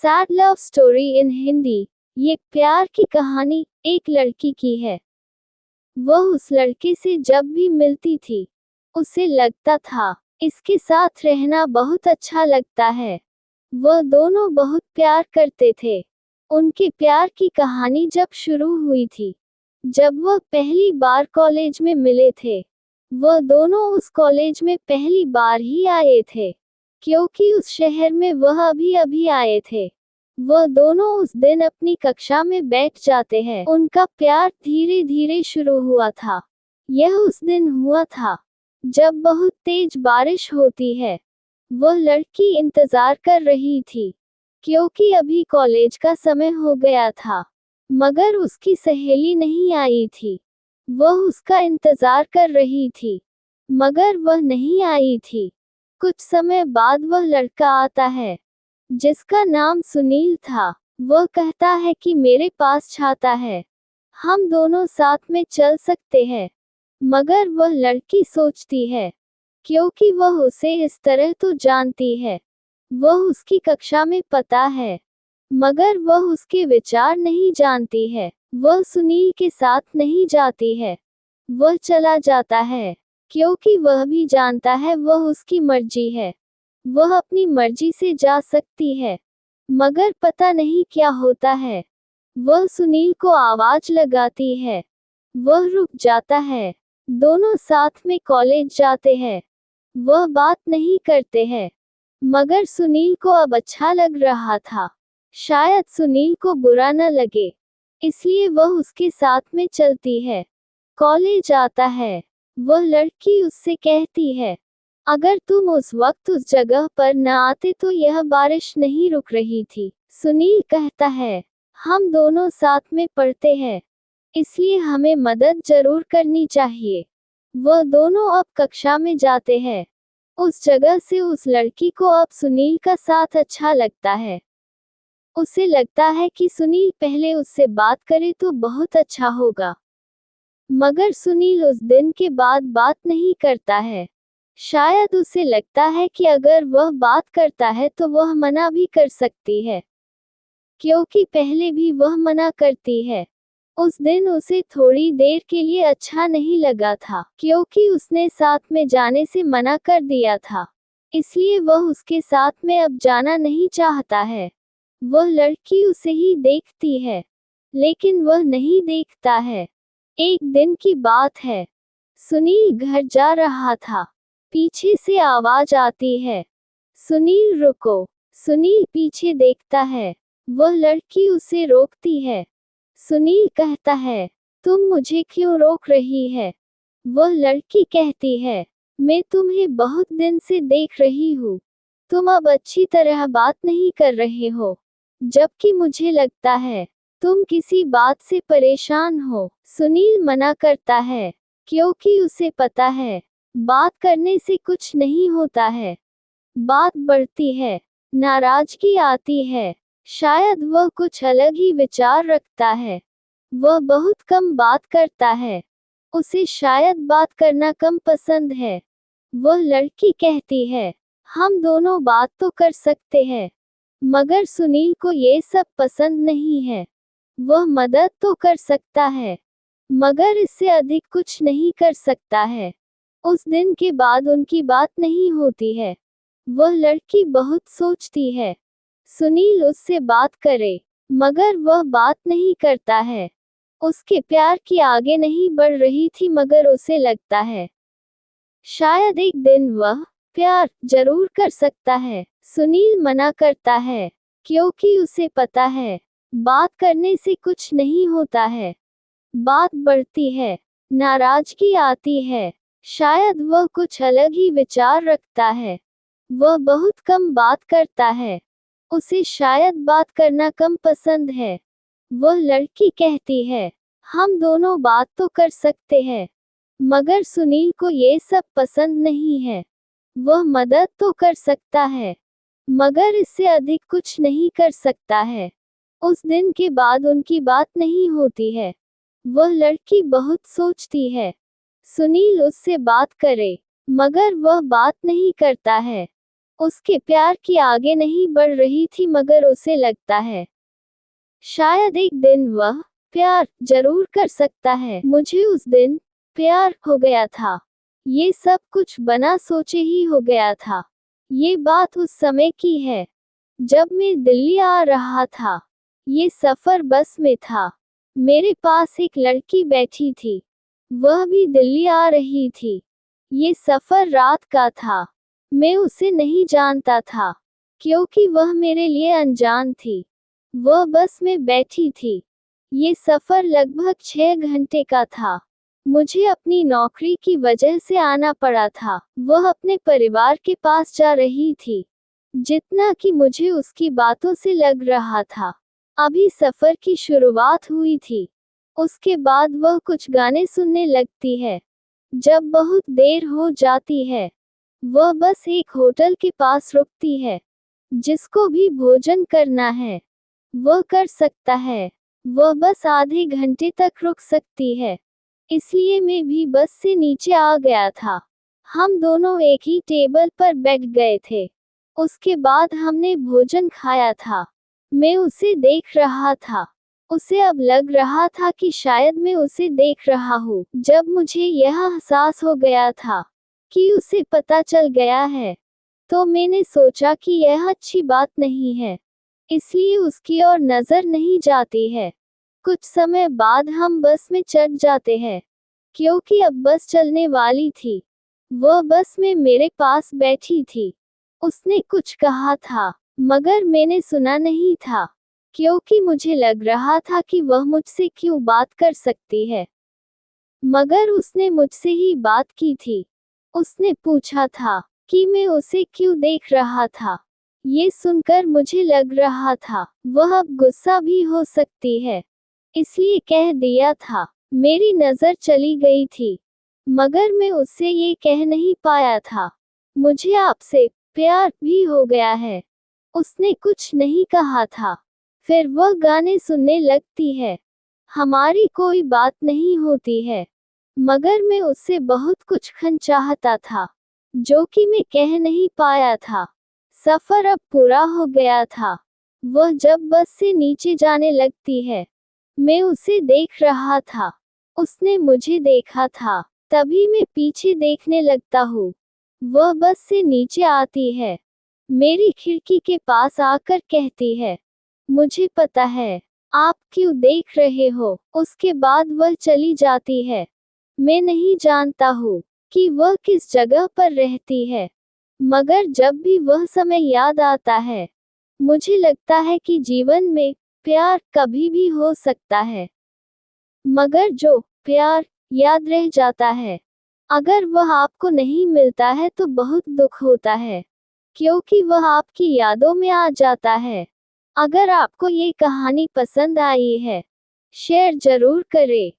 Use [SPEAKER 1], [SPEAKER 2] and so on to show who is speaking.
[SPEAKER 1] Sad love story in Hindi. ये प्यार की कहानी एक लड़की की है। वह उस लड़के से जब भी मिलती थी उसे लगता था इसके साथ रहना बहुत अच्छा लगता है। वह दोनों बहुत प्यार करते थे। उनके प्यार की कहानी जब शुरू हुई थी जब वह पहली बार कॉलेज में मिले थे। वह दोनों उस कॉलेज में पहली बार ही आए थे क्योंकि उस शहर में वह अभी अभी आए थे। वह दोनों उस दिन अपनी कक्षा में बैठ जाते हैं। उनका प्यार धीरे धीरे शुरू हुआ था। यह उस दिन हुआ था जब बहुत तेज बारिश होती है। वह लड़की इंतजार कर रही थी क्योंकि अभी कॉलेज का समय हो गया था, मगर उसकी सहेली नहीं आई थी। वह उसका इंतजार कर रही थी मगर वह नहीं आई थी। कुछ समय बाद वह लड़का आता है जिसका नाम सुनील था। वह कहता है कि मेरे पास छाता है, हम दोनों साथ में चल सकते हैं। मगर वह लड़की सोचती है क्योंकि वह उसे इस तरह तो जानती है, वह उसकी कक्षा में पता है, मगर वह उसके विचार नहीं जानती है। वह सुनील के साथ नहीं जाती है। वह चला जाता है क्योंकि वह भी जानता है वह उसकी मर्जी है। वह अपनी मर्जी से जा सकती है, मगर पता नहीं क्या होता है। वह सुनील को आवाज लगाती है। वह रुक जाता है। दोनों साथ में कॉलेज जाते हैं। वह बात नहीं करते हैं, मगर सुनील को अब अच्छा लग रहा था। शायद सुनील को बुरा न लगे, इसलिए वह उसके साथ में चलती है। कॉलेज आता है। वह लड़की उससे कहती है, अगर तुम उस वक्त उस जगह पर न आते तो यह बारिश नहीं रुक रही थी। सुनील कहता है, हम दोनों साथ में पढ़ते हैं, इसलिए हमें मदद जरूर करनी चाहिए। वह दोनों अब कक्षा में जाते हैं। उस जगह से उस लड़की को अब सुनील का साथ अच्छा लगता है। उसे लगता है कि सुनील पहले उससे बात करे तो बहुत अच्छा होगा, मगर सुनील उस दिन के बाद बात नहीं करता है। शायद उसे लगता है कि अगर वह बात करता है तो वह मना भी कर सकती है, क्योंकि पहले भी वह मना करती है। उस दिन उसे थोड़ी देर के लिए अच्छा नहीं लगा था क्योंकि उसने साथ में जाने से मना कर दिया था, इसलिए वह उसके साथ में अब जाना नहीं चाहता है। वह लड़की उसे ही देखती है, लेकिन वह नहीं देखता है। एक दिन की बात है, सुनील घर जा रहा था। पीछे से आवाज आती है, सुनील रुको। सुनील पीछे देखता है। वह लड़की उसे रोकती है। सुनील कहता है, तुम मुझे क्यों रोक रही है? वह लड़की कहती है, मैं तुम्हें बहुत दिन से देख रही हूँ, तुम अब अच्छी तरह बात नहीं कर रहे हो, जबकि मुझे लगता है तुम किसी बात से परेशान हो। सुनील मना करता है क्योंकि उसे पता है बात करने से कुछ नहीं होता है। बात बढ़ती है, नाराजगी आती है। शायद वह कुछ अलग ही विचार रखता है। वह बहुत कम बात करता है। उसे शायद बात करना कम पसंद है। वह लड़की कहती है, हम दोनों बात तो कर सकते हैं, मगर सुनील को ये सब पसंद नहीं है। वह मदद तो कर सकता है, मगर इससे अधिक कुछ नहीं कर सकता है। उस दिन के बाद उनकी बात नहीं होती है। वह लड़की बहुत सोचती है सुनील उससे बात करे, मगर वह बात नहीं करता है। उसके प्यार की आगे नहीं बढ़ रही थी, मगर उसे लगता है शायद एक दिन वह प्यार जरूर कर सकता है। सुनील मना करता है क्योंकि उसे पता है बात करने से कुछ नहीं होता है। बात बढ़ती है, नाराजगी आती है। शायद वह कुछ अलग ही विचार रखता है। वह बहुत कम बात करता है। उसे शायद बात करना कम पसंद है। वह लड़की कहती है, हम दोनों बात तो कर सकते हैं, मगर सुनील को ये सब पसंद नहीं है। वह मदद तो कर सकता है, मगर इससे अधिक कुछ नहीं कर सकता है। उस दिन के बाद उनकी बात नहीं होती है। वह लड़की बहुत सोचती है सुनील उससे बात करे, मगर वह बात नहीं करता है। उसके प्यार की आगे नहीं बढ़ रही थी, मगर उसे लगता है शायद एक दिन वह प्यार जरूर कर सकता है। मुझे उस दिन प्यार हो गया था। ये सब कुछ बना सोचे ही हो गया था। ये बात उस समय की है जब मैं दिल्ली आ रहा था। ये सफर बस में था। मेरे पास एक लड़की बैठी थी, वह भी दिल्ली आ रही थी। ये सफर रात का था। मैं उसे नहीं जानता था, क्योंकि वह मेरे लिए अनजान थी। वह बस में बैठी थी। ये सफर लगभग 6 घंटे का था। मुझे अपनी नौकरी की वजह से आना पड़ा था। वह अपने परिवार के पास जा रही थी, जितना कि मुझे उसकी बातों से लग रहा था। अभी सफर की शुरुआत हुई थी। उसके बाद वह कुछ गाने सुनने लगती है। जब बहुत देर हो जाती है, वह बस एक होटल के पास रुकती है। जिसको भी भोजन करना है वह कर सकता है। वह बस आधे घंटे तक रुक सकती है। इसलिए मैं भी बस से नीचे आ गया था। हम दोनों एक ही टेबल पर बैठ गए थे। उसके बाद हमने भोजन खाया था। मैं उसे देख रहा था। उसे अब लग रहा था कि शायद मैं उसे देख रहा हूँ। जब मुझे यह एहसास हो गया था कि उसे पता चल गया है, तो मैंने सोचा कि यह अच्छी बात नहीं है, इसलिए उसकी ओर नजर नहीं जाती है। कुछ समय बाद हम बस में चढ़ जाते हैं, क्योंकि अब बस चलने वाली थी। वह बस में मेरे पास बैठी थी। उसने कुछ कहा था, मगर मैंने सुना नहीं था, क्योंकि मुझे लग रहा था कि वह मुझसे क्यों बात कर सकती है। मगर उसने मुझसे ही बात की थी। उसने पूछा था कि मैं उसे क्यों देख रहा था। ये सुनकर मुझे लग रहा था वह अब गुस्सा भी हो सकती है, इसलिए कह दिया था। मेरी नजर चली गई थी, मगर मैं उससे ये कह नहीं पाया था, मुझे आपसे प्यार भी हो गया है। उसने कुछ नहीं कहा था। फिर वह गाने सुनने लगती है। हमारी कोई बात नहीं होती है, मगर मैं उससे बहुत कुछ चाहता था, जो कि मैं कह नहीं पाया था। सफर अब पूरा हो गया था। वह जब बस से नीचे जाने लगती है, मैं उसे देख रहा था। उसने मुझे देखा था। तभी मैं पीछे देखने लगता हूँ। वह बस से नीचे आती है, मेरी खिड़की के पास आकर कहती है, मुझे पता है आप क्यों देख रहे हो। उसके बाद वह चली जाती है। मैं नहीं जानता हूँ कि वह किस जगह पर रहती है, मगर जब भी वह समय याद आता है, मुझे लगता है कि जीवन में प्यार कभी भी हो सकता है, मगर जो प्यार याद रह जाता है, अगर वह आपको नहीं मिलता है तो बहुत दुख होता है, क्योंकि वह आपकी यादों में आ जाता है। अगर आपको ये कहानी पसंद आई है, शेयर जरूर करें।